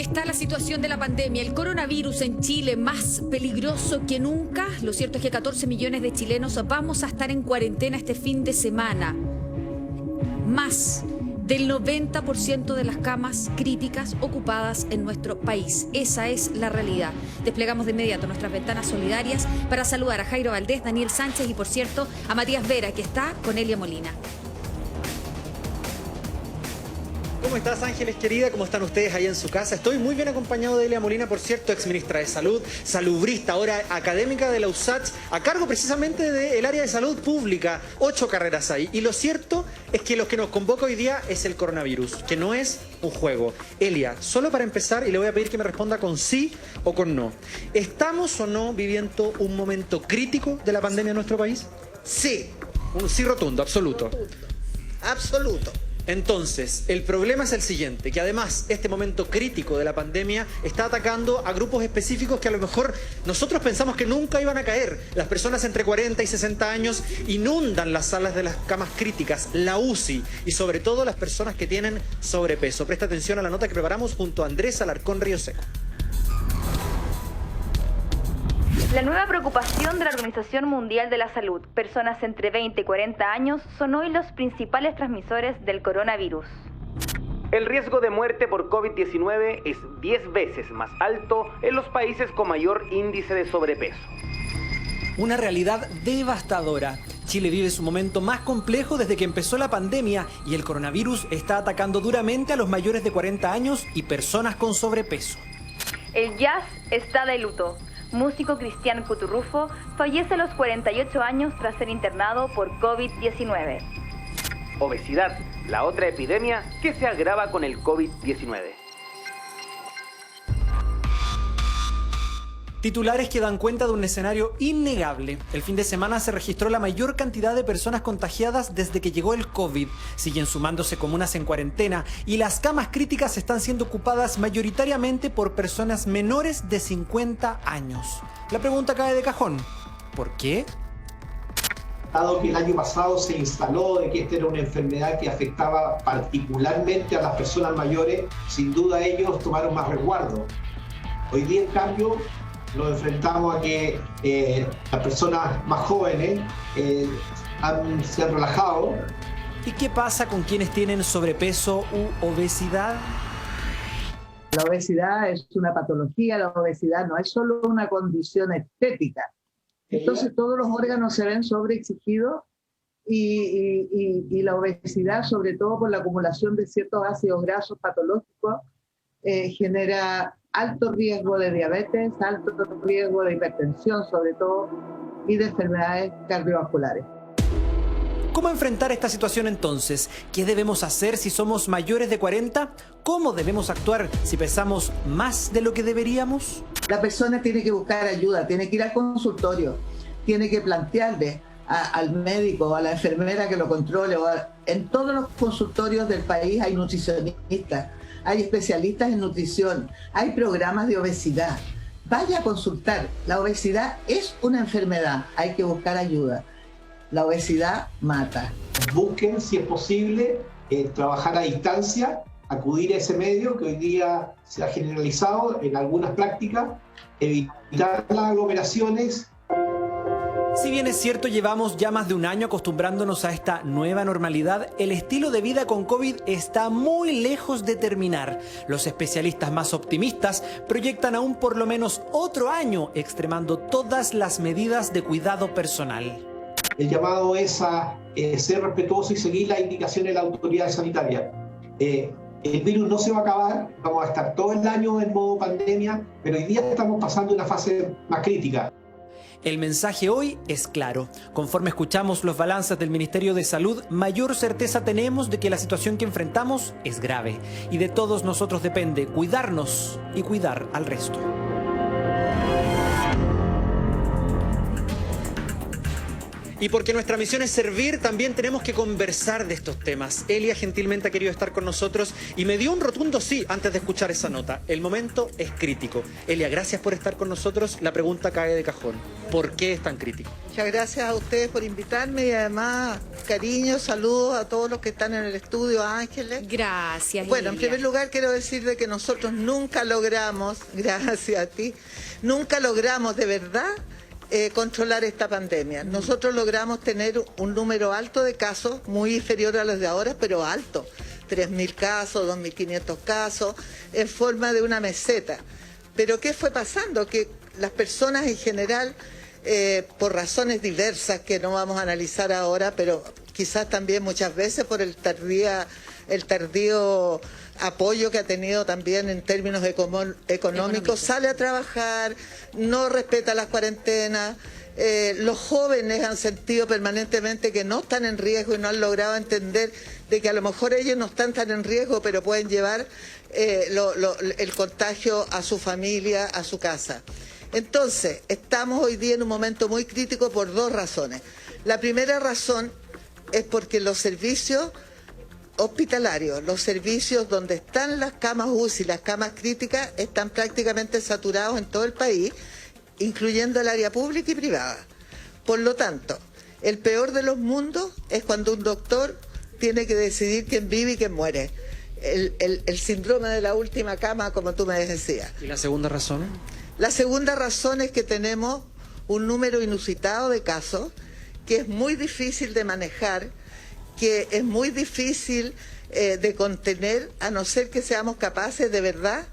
está la situación de la pandemia? El coronavirus en Chile más peligroso que nunca. Lo cierto es que 14 millones de chilenos vamos a estar en cuarentena este fin de semana. Más del 90% de las camas críticas ocupadas en nuestro país. Esa es la realidad. Desplegamos de inmediato nuestras ventanas solidarias para saludar a Jairo Valdés, Daniel Sánchez y, por cierto, a Matías Vera, que está con Elia Molina. ¿Cómo estás, Ángeles, querida? ¿Cómo están ustedes ahí en su casa? Estoy muy bien acompañado de Elia Molina, por cierto, exministra de Salud, salubrista, ahora académica de la USACH, a cargo precisamente del área de salud pública. 8 carreras ahí. Y lo cierto es que lo que nos convoca hoy día es el coronavirus, que no es un juego. Elia, solo para empezar, y le voy a pedir que me responda con sí o con no. ¿Estamos o no viviendo un momento crítico de la pandemia en nuestro país? Sí. Un sí rotundo, absoluto. Absoluto. Entonces, el problema es el siguiente, que además este momento crítico de la pandemia está atacando a grupos específicos que a lo mejor nosotros pensamos que nunca iban a caer. Las personas entre 40 y 60 años inundan las salas de las camas críticas, la UCI y sobre todo las personas que tienen sobrepeso. Presta atención a la nota que preparamos junto a Andrés Alarcón Ríoseco. La nueva preocupación de la Organización Mundial de la Salud, personas entre 20 y 40 años, son hoy los principales transmisores del coronavirus. El riesgo de muerte por COVID-19 es 10 veces más alto en los países con mayor índice de sobrepeso. Una realidad devastadora. Chile vive su momento más complejo desde que empezó la pandemia y el coronavirus está atacando duramente a los mayores de 40 años y personas con sobrepeso. El jazz está de luto. Músico Cristian Cuturrufo fallece a los 48 años tras ser internado por COVID-19. Obesidad, la otra epidemia que se agrava con el COVID-19. Titulares que dan cuenta de un escenario innegable. El fin de semana se registró la mayor cantidad de personas contagiadas desde que llegó el COVID. Siguen sumándose comunas en cuarentena y las camas críticas están siendo ocupadas mayoritariamente por personas menores de 50 años. La pregunta cae de cajón. ¿Por qué? Dado que el año pasado se instaló de que esta era una enfermedad que afectaba particularmente a las personas mayores, sin duda ellos tomaron más resguardo. Hoy día, en cambio, nos enfrentamos a que las personas más jóvenes se han relajado. ¿Y qué pasa con quienes tienen sobrepeso u obesidad? La obesidad es una patología, la obesidad no es solo una condición estética. Entonces todos los órganos se ven sobreexigidos y la obesidad, sobre todo por la acumulación de ciertos ácidos grasos patológicos, genera alto riesgo de diabetes, alto riesgo de hipertensión sobre todo y de enfermedades cardiovasculares. ¿Cómo enfrentar esta situación entonces? ¿Qué debemos hacer si somos mayores de 40? ¿Cómo debemos actuar si pesamos más de lo que deberíamos? La persona tiene que buscar ayuda, tiene que ir al consultorio, tiene que plantearle al médico o a la enfermera que lo controle. En todos los consultorios del país hay nutricionistas, hay especialistas en nutrición, hay programas de obesidad. Vaya a consultar. La obesidad es una enfermedad, hay que buscar ayuda. La obesidad mata. Busquen, si es posible, trabajar a distancia, acudir a ese medio que hoy día se ha generalizado en algunas prácticas, evitar las aglomeraciones. Si bien es cierto, llevamos ya más de un año acostumbrándonos a esta nueva normalidad, el estilo de vida con COVID está muy lejos de terminar. Los especialistas más optimistas proyectan aún por lo menos otro año extremando todas las medidas de cuidado personal. El llamado es a ser respetuoso y seguir las indicaciones de la autoridad sanitaria. El virus no se va a acabar, vamos a estar todo el año en modo pandemia, pero hoy día estamos pasando una fase más crítica. El mensaje hoy es claro. Conforme escuchamos los balances del Ministerio de Salud, mayor certeza tenemos de que la situación que enfrentamos es grave. Y de todos nosotros depende cuidarnos y cuidar al resto. Y porque nuestra misión es servir, también tenemos que conversar de estos temas. Elia gentilmente ha querido estar con nosotros y me dio un rotundo sí antes de escuchar esa nota. El momento es crítico. Elia, gracias por estar con nosotros. La pregunta cae de cajón. ¿Por qué es tan crítico? Muchas gracias a ustedes por invitarme y además, cariño, saludos a todos los que están en el estudio, a Ángeles. Gracias, Bueno, en Elia. primer lugar quiero decir de que nosotros nunca logramos, gracias a ti, nunca logramos de verdad controlar esta pandemia. Nosotros logramos tener un número alto de casos, muy inferior a los de ahora, pero alto. 3.000 casos, 2.500 casos, en forma de una meseta. Pero ¿qué fue pasando? Que las personas en general, por razones diversas que no vamos a analizar ahora, pero quizás también muchas veces por el tardío apoyo que ha tenido también en términos económicos, sale a trabajar, no respeta las cuarentenas. Los jóvenes han sentido permanentemente que no están en riesgo y no han logrado entender de que a lo mejor ellos no están tan en riesgo, pero pueden llevar el contagio a su familia, a su casa. Entonces, estamos hoy día en un momento muy crítico por dos razones. La primera razón es porque los servicios hospitalarios, los servicios donde están las camas UCI, las camas críticas, están prácticamente saturados en todo el país, incluyendo el área pública y privada. Por lo tanto, el peor de los mundos es cuando un doctor tiene que decidir quién vive y quién muere. El síndrome de la última cama, como tú me decías. ¿Y la segunda razón? La segunda razón es que tenemos un número inusitado de casos que es muy difícil de manejar, que es muy difícil de contener, a no ser que seamos capaces de verdad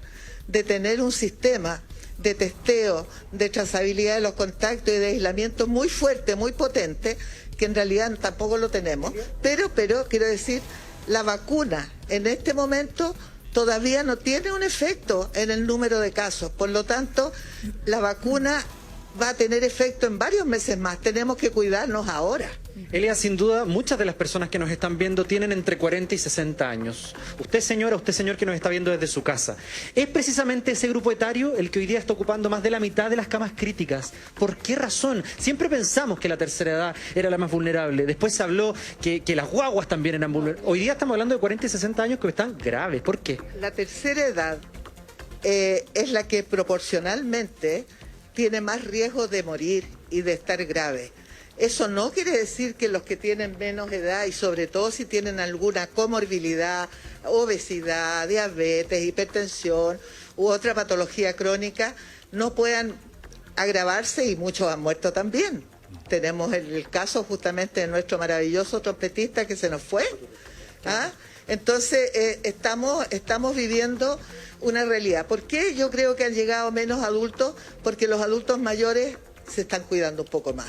de tener un sistema de testeo, de trazabilidad de los contactos y de aislamiento muy fuerte, muy potente, que en realidad tampoco lo tenemos. Pero quiero decir, la vacuna en este momento todavía no tiene un efecto en el número de casos. Por lo tanto, la vacuna va a tener efecto en varios meses más. Tenemos que cuidarnos ahora. Elia, sin duda, muchas de las personas que nos están viendo tienen entre 40 y 60 años. Usted, señora, usted, señor, que nos está viendo desde su casa. ¿Es precisamente ese grupo etario el que hoy día está ocupando más de la mitad de las camas críticas? ¿Por qué razón? Siempre pensamos que la tercera edad era la más vulnerable. Después se habló que las guaguas también eran vulnerables. Hoy día estamos hablando de 40 y 60 años que están graves. ¿Por qué? La tercera edad es la que proporcionalmente tiene más riesgo de morir y de estar grave. Eso no quiere decir que los que tienen menos edad y sobre todo si tienen alguna comorbilidad, obesidad, diabetes, hipertensión u otra patología crónica no puedan agravarse, y muchos han muerto también. Tenemos el caso justamente de nuestro maravilloso trompetista que se nos fue. ¿Ah? Entonces estamos viviendo una realidad. ¿Por qué yo creo que han llegado menos adultos? Porque los adultos mayores se están cuidando un poco más.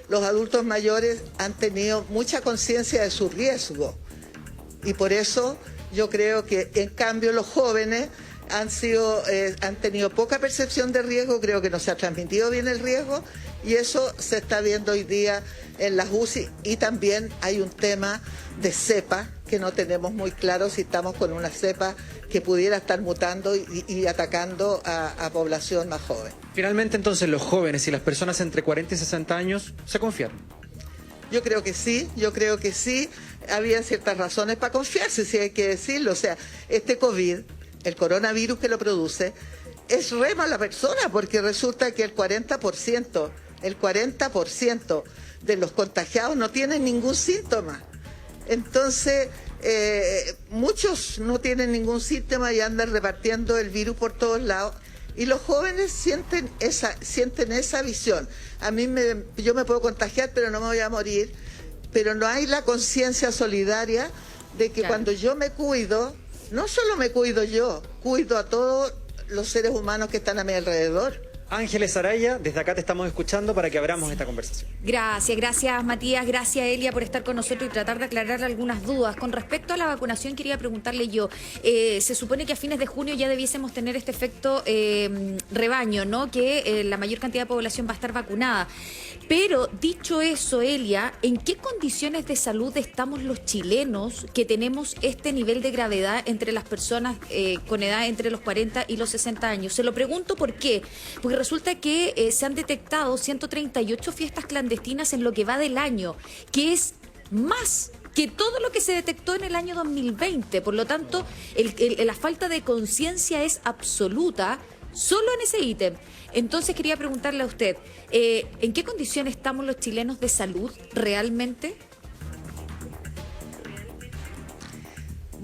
Los adultos mayores han tenido mucha conciencia de su riesgo y por eso yo creo que en cambio los jóvenes han tenido poca percepción de riesgo, creo que no se ha transmitido bien el riesgo y eso se está viendo hoy día en las UCI. Y también hay un tema de cepa que no tenemos muy claro si estamos con una cepa que pudiera estar mutando y atacando a población más joven. Finalmente, entonces, los jóvenes y las personas entre 40 y 60 años se confían. Yo creo que sí. Había ciertas razones para confiarse, si hay que decirlo. O sea, este COVID, el coronavirus que lo produce, es re mala persona porque resulta que el 40% de los contagiados no tienen ningún síntoma. Entonces, muchos no tienen ningún síntoma y andan repartiendo el virus por todos lados. Y los jóvenes sienten esa visión. Yo me puedo contagiar, pero no me voy a morir. Pero no hay la conciencia solidaria de que cuando yo me cuido, no solo me cuido yo, cuido a todos los seres humanos que están a mi alrededor. Ángeles Araya, desde acá te estamos escuchando para que abramos esta conversación. Gracias Matías, gracias Elia por estar con nosotros y tratar de aclarar algunas dudas. Con respecto a la vacunación quería preguntarle yo, se supone que a fines de junio ya debiésemos tener este efecto rebaño, ¿no? Que la mayor cantidad de población va a estar vacunada. Pero dicho eso, Elia, ¿en qué condiciones de salud estamos los chilenos que tenemos este nivel de gravedad entre las personas con edad entre los 40 y los 60 años? Se lo pregunto ¿por qué? Porque resulta que se han detectado 138 fiestas clandestinas en lo que va del año, que es más que todo lo que se detectó en el año 2020. Por lo tanto, la falta de conciencia es absoluta solo en ese ítem. Entonces quería preguntarle a usted, ¿en qué condiciones estamos los chilenos de salud realmente?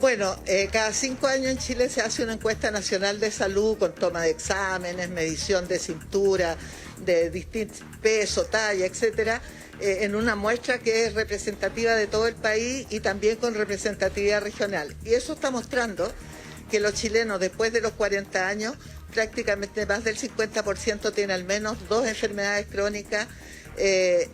Bueno, cada 5 años en Chile se hace una encuesta nacional de salud con toma de exámenes, medición de cintura, de distintos peso, talla, etcétera, en una muestra que es representativa de todo el país y también con representatividad regional. Y eso está mostrando que los chilenos después de los 40 años, prácticamente más del 50% tiene al menos 2 enfermedades crónicas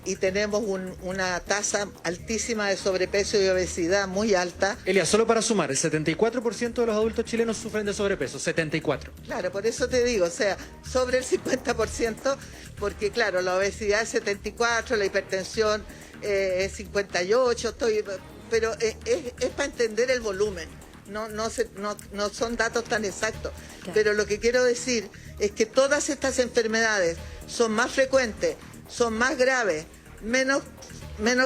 y tenemos una tasa altísima de sobrepeso y obesidad muy alta. Elia, solo para sumar, el 74% de los adultos chilenos sufren de sobrepeso, 74%. Claro, por eso te digo, o sea, sobre el 50%, porque claro, la obesidad es 74%, la hipertensión es 58%, pero es para entender el volumen. No son datos tan exactos, claro. Pero lo que quiero decir es que todas estas enfermedades son más frecuentes, son más graves, menos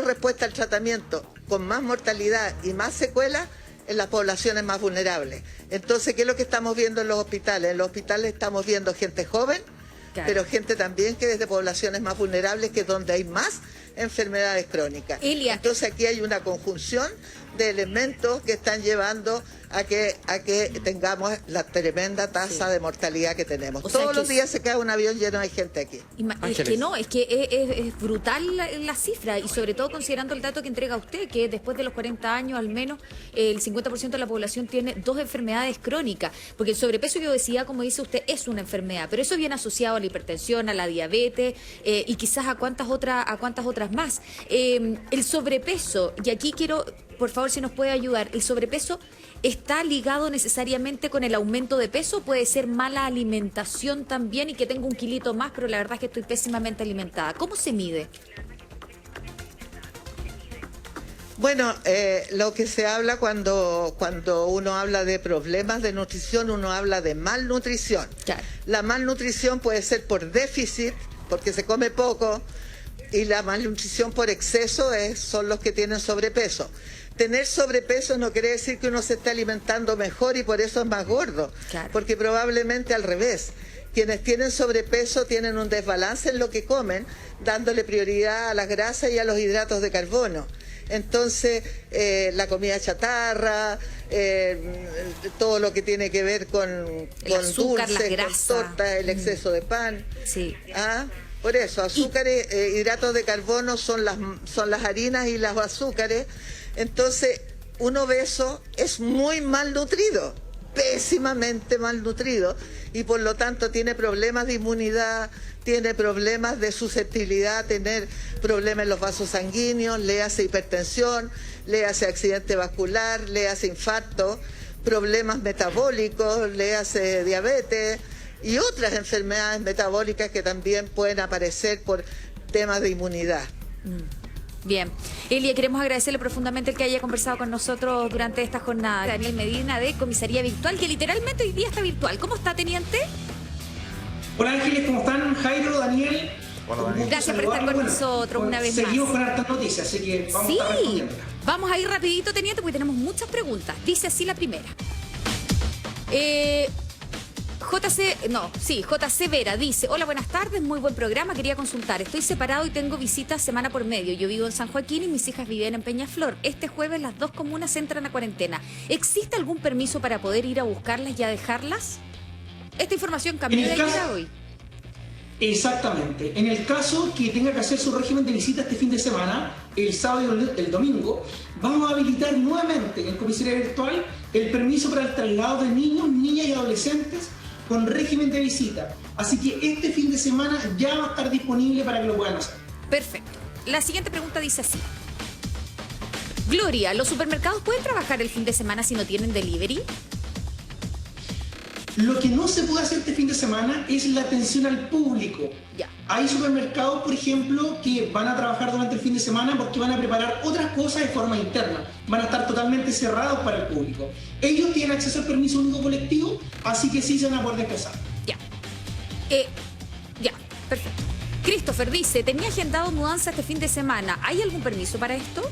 respuesta al tratamiento, con más mortalidad y más secuelas en las poblaciones más vulnerables. Entonces, ¿qué es lo que estamos viendo en los hospitales? En los hospitales estamos viendo gente joven, claro, pero gente también que es de poblaciones más vulnerables, que es donde hay más enfermedades crónicas. Elia. Entonces aquí hay una conjunción de elementos que están llevando a que tengamos la tremenda tasa de mortalidad que tenemos. Todos los días se cae un avión lleno de gente aquí. Es es brutal la cifra, y sobre todo considerando el dato que entrega usted, que después de los 40 años al menos el 50% de la población tiene 2 enfermedades crónicas, porque el sobrepeso y obesidad, como dice usted, es una enfermedad, pero eso viene asociado a la hipertensión, a la diabetes y quizás a cuántas otras más. El sobrepeso, y aquí quiero, por favor, si nos puede ayudar, ¿el sobrepeso está ligado necesariamente con el aumento de peso? ¿Puede ser mala alimentación también y que tengo un kilito más, pero la verdad es que estoy pésimamente alimentada? ¿Cómo se mide? Bueno, lo que se habla cuando uno habla de problemas de nutrición, uno habla de malnutrición. Claro. La malnutrición puede ser por déficit, porque se come poco, y la malnutrición por exceso son los que tienen sobrepeso. Tener sobrepeso no quiere decir que uno se esté alimentando mejor y por eso es más gordo, claro, porque probablemente al revés. Quienes tienen sobrepeso tienen un desbalance en lo que comen, dándole prioridad a las grasas y a los hidratos de carbono. Entonces, la comida chatarra, todo lo que tiene que ver con azúcar, dulces, con tortas, el exceso de pan. Sí. Por eso, azúcares, hidratos de carbono son las harinas y los azúcares. Entonces, un obeso es muy malnutrido, pésimamente malnutrido, y por lo tanto tiene problemas de inmunidad, tiene problemas de susceptibilidad, tener problemas en los vasos sanguíneos, le hace hipertensión, le hace accidente vascular, le hace infarto, problemas metabólicos, le hace diabetes y otras enfermedades metabólicas que también pueden aparecer por temas de inmunidad. Bien. Elia, queremos agradecerle profundamente el que haya conversado con nosotros durante esta jornada. Daniel Medina, de Comisaría Virtual, que literalmente hoy día está virtual. ¿Cómo está, teniente? Hola Ángeles, ¿cómo están? Jairo, Daniel. Hola, Daniel. Gracias por estar con nosotros una vez más. Seguimos con hartas noticias, así que vamos a estar respondiéndolas. Vamos a ir rapidito, teniente, porque tenemos muchas preguntas. Dice así la primera. JC Vera dice: hola, buenas tardes, muy buen programa, quería consultar, estoy separado y tengo visitas semana por medio, yo vivo en San Joaquín y mis hijas viven en Peñaflor, este jueves las 2 comunas entran a cuarentena, ¿existe algún permiso para poder ir a buscarlas y a dejarlas? Esta información cambió de ayer a hoy. Exactamente, en el caso que tenga que hacer su régimen de visita este fin de semana, el sábado y el domingo, vamos a habilitar nuevamente en Comisaría Virtual el permiso para el traslado de niños, niñas y adolescentes con régimen de visita. Así que este fin de semana ya va a estar disponible para que lo puedan hacer. Perfecto. La siguiente pregunta dice así. Gloria, ¿los supermercados pueden trabajar el fin de semana si no tienen delivery? Lo que no se puede hacer este fin de semana es la atención al público. Ya. Hay supermercados, por ejemplo, que van a trabajar durante el fin de semana porque van a preparar otras cosas de forma interna. Van a estar totalmente cerrados para el público. Ellos tienen acceso al permiso único colectivo, así que sí se van a poder desplazar. Ya. Ya, perfecto. Christopher dice, tenía agendado mudanza este fin de semana. ¿Hay algún permiso para esto?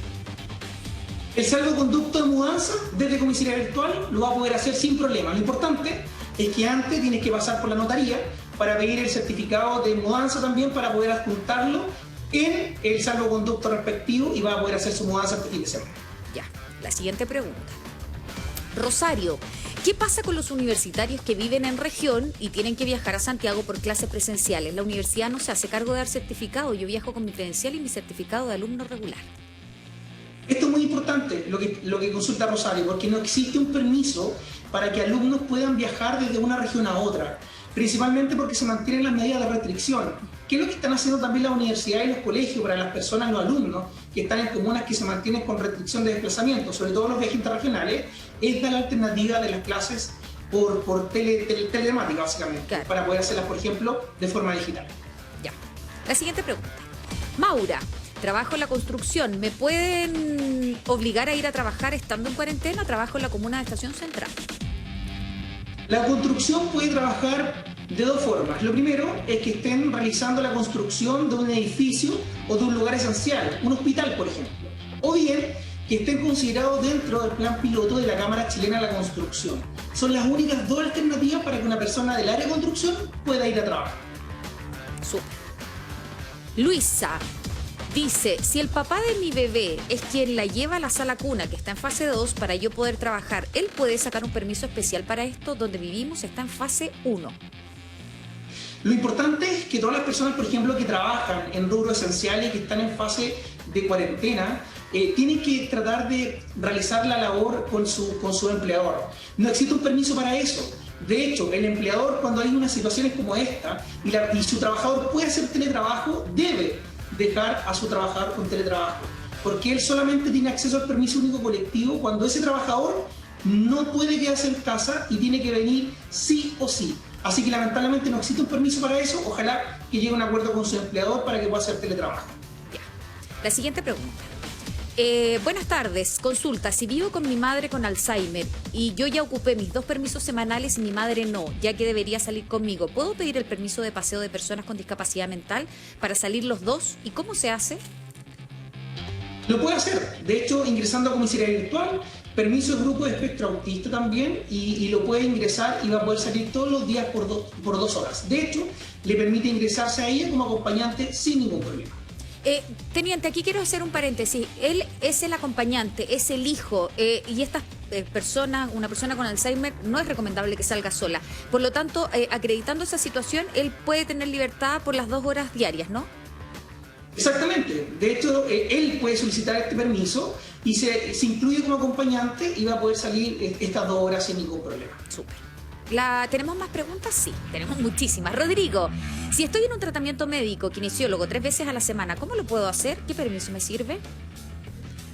El salvoconducto de mudanza desde comisaría virtual lo va a poder hacer sin problema. Lo importante es que antes tienes que pasar por la notaría para pedir el certificado de mudanza también para poder adjuntarlo en el salvoconducto respectivo y va a poder hacer su mudanza este fin de semana. Ya, la siguiente pregunta. Rosario, ¿qué pasa con los universitarios que viven en región y tienen que viajar a Santiago por clases presenciales? La universidad no se hace cargo de dar certificado. Yo viajo con mi credencial y mi certificado de alumno regular. Esto es muy importante, lo que consulta Rosario, porque no existe un permiso para que alumnos puedan viajar desde una región a otra, principalmente porque se mantienen las medidas de restricción. ¿Qué es lo que están haciendo también la universidad y los colegios para las personas, los alumnos, que están en comunas que se mantienen con restricción de desplazamiento, sobre todo los viajes interregionales? Es dar la alternativa de las clases por telemática, básicamente, claro, para poder hacerlas, por ejemplo, de forma digital. Ya. La siguiente pregunta. Maura, trabajo en la construcción. ¿Me pueden obligar a ir a trabajar estando en cuarentena? Trabajo en la comuna de Estación Central. La construcción puede trabajar de dos formas. Lo primero es que estén realizando la construcción de un edificio o de un lugar esencial, un hospital, por ejemplo. O bien que estén considerados dentro del plan piloto de la Cámara Chilena de la Construcción. Son las únicas dos alternativas para que una persona del área de construcción pueda ir a trabajar. Súper. Luisa dice, si el papá de mi bebé es quien la lleva a la sala cuna, que está en fase 2, para yo poder trabajar, ¿él puede sacar un permiso especial para esto? Donde vivimos está en fase 1. Lo importante es que todas las personas, por ejemplo, que trabajan en rubros esenciales y que están en fase de cuarentena, tienen que tratar de realizar la labor con su empleador. No existe un permiso para eso. De hecho, el empleador, cuando hay unas situaciones como esta y su trabajador puede hacer teletrabajo, debe dejar a su trabajador con teletrabajo, porque él solamente tiene acceso al permiso único colectivo cuando ese trabajador no puede quedarse en casa y tiene que venir sí o sí. Así que lamentablemente no existe un permiso para eso. Ojalá que llegue a un acuerdo con su empleador para que pueda hacer teletrabajo. Ya. La siguiente pregunta. Buenas tardes, consulta, si vivo con mi madre con Alzheimer y yo ya ocupé mis 2 permisos semanales y mi madre no, ya que debería salir conmigo, ¿puedo pedir el permiso de paseo de personas con discapacidad mental para salir los 2? ¿Y cómo se hace? Lo puede hacer, de hecho ingresando a comisaría virtual, permiso de grupo de espectro autista también y lo puede ingresar y va a poder salir todos los días por 2 horas. De hecho, le permite ingresarse a ella como acompañante sin ningún problema. Teniente, aquí quiero hacer un paréntesis. Él es el acompañante, es el hijo, y esta persona, una persona con Alzheimer, no es recomendable que salga sola. Por lo tanto, acreditando esa situación, él puede tener libertad por las 2 horas diarias, ¿no? Exactamente. De hecho, él puede solicitar este permiso y se incluye como acompañante y va a poder salir estas 2 horas sin ningún problema. Súper. ¿Tenemos más preguntas? Sí, tenemos muchísimas. Rodrigo, si estoy en un tratamiento médico, kinesiólogo, 3 veces a la semana, ¿cómo lo puedo hacer? ¿Qué permiso me sirve?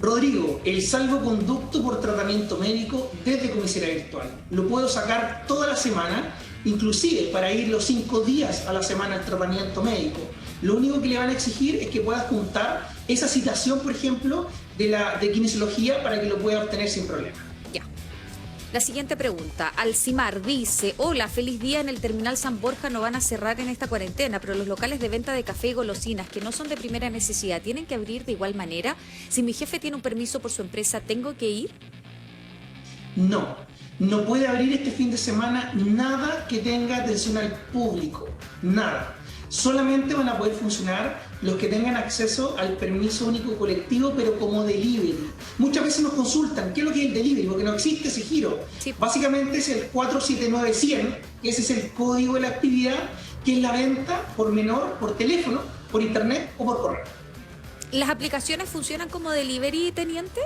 Rodrigo, el salvoconducto por tratamiento médico desde comisaría virtual. Lo puedo sacar toda la semana, inclusive para ir los 5 días a la semana al tratamiento médico. Lo único que le van a exigir es que pueda juntar esa citación, por ejemplo, de kinesiología para que lo pueda obtener sin problema. Ya. La siguiente pregunta. Alcimar dice, hola, feliz día. En el terminal San Borja no van a cerrar en esta cuarentena, pero los locales de venta de café y golosinas que no son de primera necesidad, ¿tienen que abrir de igual manera? Si mi jefe tiene un permiso por su empresa, ¿tengo que ir? No, no puede abrir este fin de semana nada que tenga atención al público, nada. Solamente van a poder funcionar los que tengan acceso al permiso único colectivo, pero como delivery. Muchas veces nos consultan, ¿qué es lo que es el delivery? Porque no existe ese giro. Sí. Básicamente es el 479-100, ese es el código de la actividad, que es la venta por menor, por teléfono, por internet o por correo. ¿Las aplicaciones funcionan como delivery, teniente?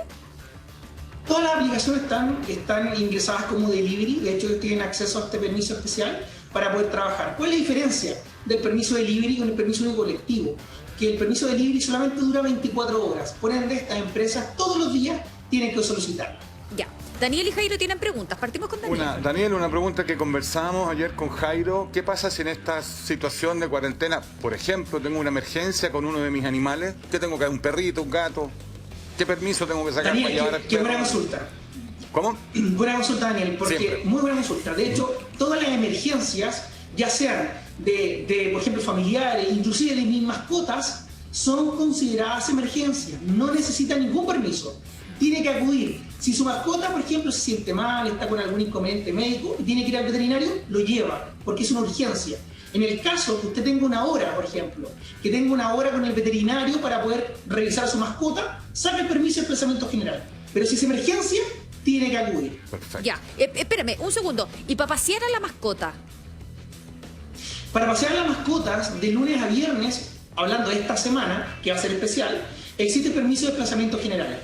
Todas las aplicaciones están ingresadas como delivery, de hecho tienen acceso a este permiso especial para poder trabajar. ¿Cuál es la diferencia del permiso delivery con el permiso único colectivo? Que el permiso delivery solamente dura 24 horas, por ende estas empresas todos los días tienen que solicitarlo. Ya. Daniel y Jairo tienen preguntas, partimos con Daniel. Daniel, una pregunta que conversábamos ayer con Jairo, ¿qué pasa si en esta situación de cuarentena, por ejemplo, tengo una emergencia con uno de mis animales? ¿Qué tengo que hacer? ¿Un perrito, un gato? ¿Qué permiso tengo que sacar Daniel, para llevar al perro? Qué buena consulta. ¿Cómo? Buena consulta, Daniel, porque siempre. Muy buena consulta. De hecho, todas las emergencias, ya sean por ejemplo, familiares, inclusive de mis mascotas, son consideradas emergencias. No necesitan ningún permiso. Tiene que acudir. Si su mascota, por ejemplo, se siente mal, está con algún inconveniente médico y tiene que ir al veterinario, lo lleva, porque es una urgencia. En el caso que usted tenga una hora, por ejemplo, que tenga una hora con el veterinario para poder revisar a su mascota, saca el permiso de desplazamiento general. Pero si es emergencia, tiene que acudir. Perfecto. Ya, espérame, un segundo. ¿Y para pasear a la mascota? Para pasear a las mascotas de lunes a viernes, hablando de esta semana, que va a ser especial, existe el permiso de desplazamiento general.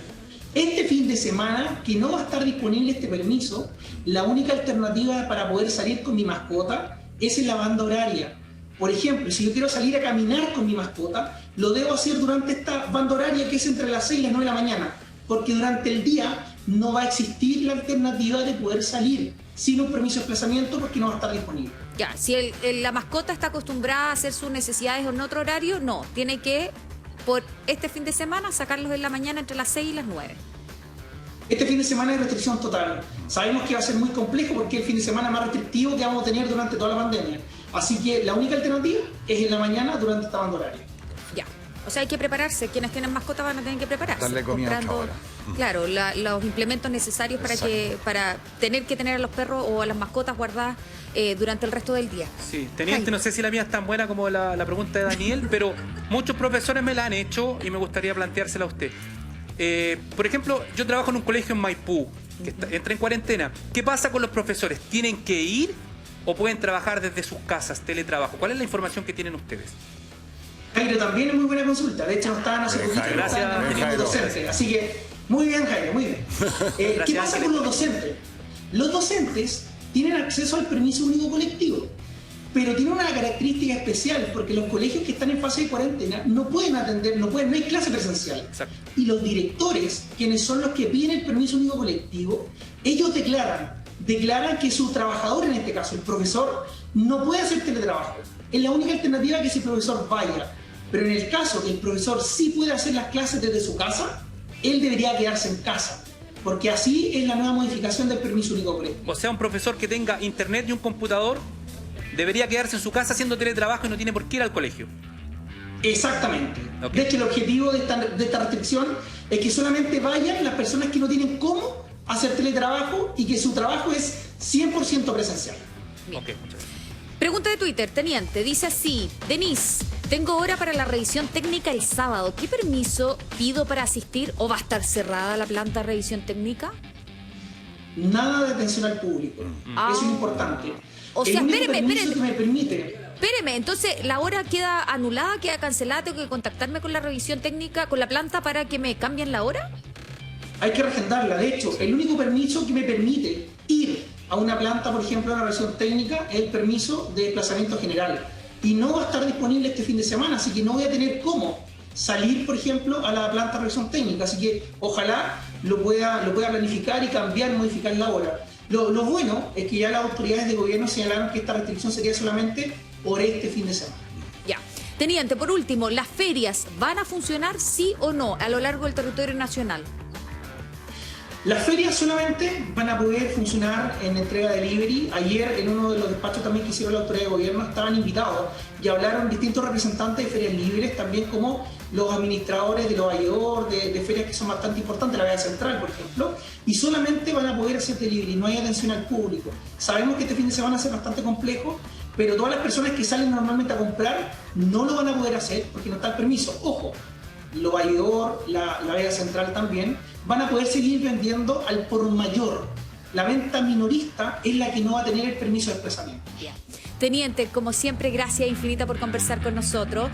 Este fin de semana, que no va a estar disponible este permiso, la única alternativa para poder salir con mi mascota es en la banda horaria. Por ejemplo, si yo quiero salir a caminar con mi mascota, lo debo hacer durante esta banda horaria que es entre las 6 y las 9 de la mañana, porque durante el día no va a existir la alternativa de poder salir sin un permiso de desplazamiento porque no va a estar disponible. Ya, si la mascota está acostumbrada a hacer sus necesidades en otro horario, no, tiene que, por este fin de semana, sacarlos en la mañana entre las 6 y las 9. Este fin de semana es restricción total. Sabemos que va a ser muy complejo porque es el fin de semana más restrictivo que vamos a tener durante toda la pandemia. Así que la única alternativa es en la mañana durante esta banda horaria. Ya. O sea, hay que prepararse. Quienes tienen mascotas van a tener que prepararse. Darle comida comprando, hasta ahora. Claro, los implementos necesarios para tener que tener a los perros o a las mascotas guardadas durante el resto del día. Sí, teniente, no sé si la mía es tan buena como la pregunta de Daniel, pero muchos profesores me la han hecho y me gustaría planteársela a usted. Por ejemplo, yo trabajo en un colegio en Maipú, que entra en cuarentena. ¿Qué pasa con los profesores? ¿Tienen que ir o pueden trabajar desde sus casas, teletrabajo? ¿Cuál es la información que tienen ustedes? Jairo, también es muy buena consulta. De hecho, nos estaban hace poquito teniendo docentes. Así que, muy bien, Jairo, muy bien. ¿Qué pasa con los docentes? Los docentes tienen acceso al permiso único colectivo, pero tienen una característica especial porque los colegios que están en fase de cuarentena no pueden atender, no hay clase presencial. Exacto. Y los directores, quienes son los que piden el permiso único colectivo, ellos declaran que su trabajador, en este caso el profesor, no puede hacer teletrabajo. Es la única alternativa que ese profesor vaya. Pero en el caso que el profesor sí puede hacer las clases desde su casa, él debería quedarse en casa. Porque así es la nueva modificación del permiso único colectivo. O sea, un profesor que tenga internet y un computador debería quedarse en su casa haciendo teletrabajo y no tiene por qué ir al colegio. Exactamente. Okay. De hecho, el objetivo de esta restricción es que solamente vayan las personas que no tienen cómo hacer teletrabajo y que su trabajo es 100% presencial. Ok, muchas gracias. Pregunta de Twitter, teniente, dice así: Denise, tengo hora para la revisión técnica el sábado. ¿Qué permiso pido para asistir o va a estar cerrada la planta de revisión técnica? Nada de atención al público. Eso es importante. O sea, espéreme. Que me permite. Espéreme, entonces la hora queda anulada, queda cancelada, tengo que contactarme con la revisión técnica, con la planta para que me cambien la hora. Hay que reagendarla. De hecho, el único permiso que me permite ir a una planta, por ejemplo, a la revisión técnica, es el permiso de desplazamiento general. Y no va a estar disponible este fin de semana, así que no voy a tener cómo salir, por ejemplo, a la planta de revisión técnica. Así que ojalá lo pueda planificar y cambiar, modificar la hora. Lo bueno es que ya las autoridades de gobierno señalaron que esta restricción sería solamente por este fin de semana. Ya. Teniente, por último, ¿las ferias van a funcionar sí o no a lo largo del territorio nacional? Las ferias solamente van a poder funcionar en entrega delivery. Ayer en uno de los despachos también que hicieron la autoridad de gobierno estaban invitados y hablaron distintos representantes de ferias libres, también como los administradores de los valledor, de ferias que son bastante importantes, la Vía Central, por ejemplo, y solamente van a poder hacer delivery, no hay atención al público. Sabemos que este fin de semana va a ser bastante complejo, pero todas las personas que salen normalmente a comprar no lo van a poder hacer porque no está el permiso. Ojo, los valledor, la Vía Central también, van a poder seguir vendiendo al por mayor. La venta minorista es la que no va a tener el permiso de desplazamiento. Teniente, como siempre, gracias infinita por conversar con nosotros.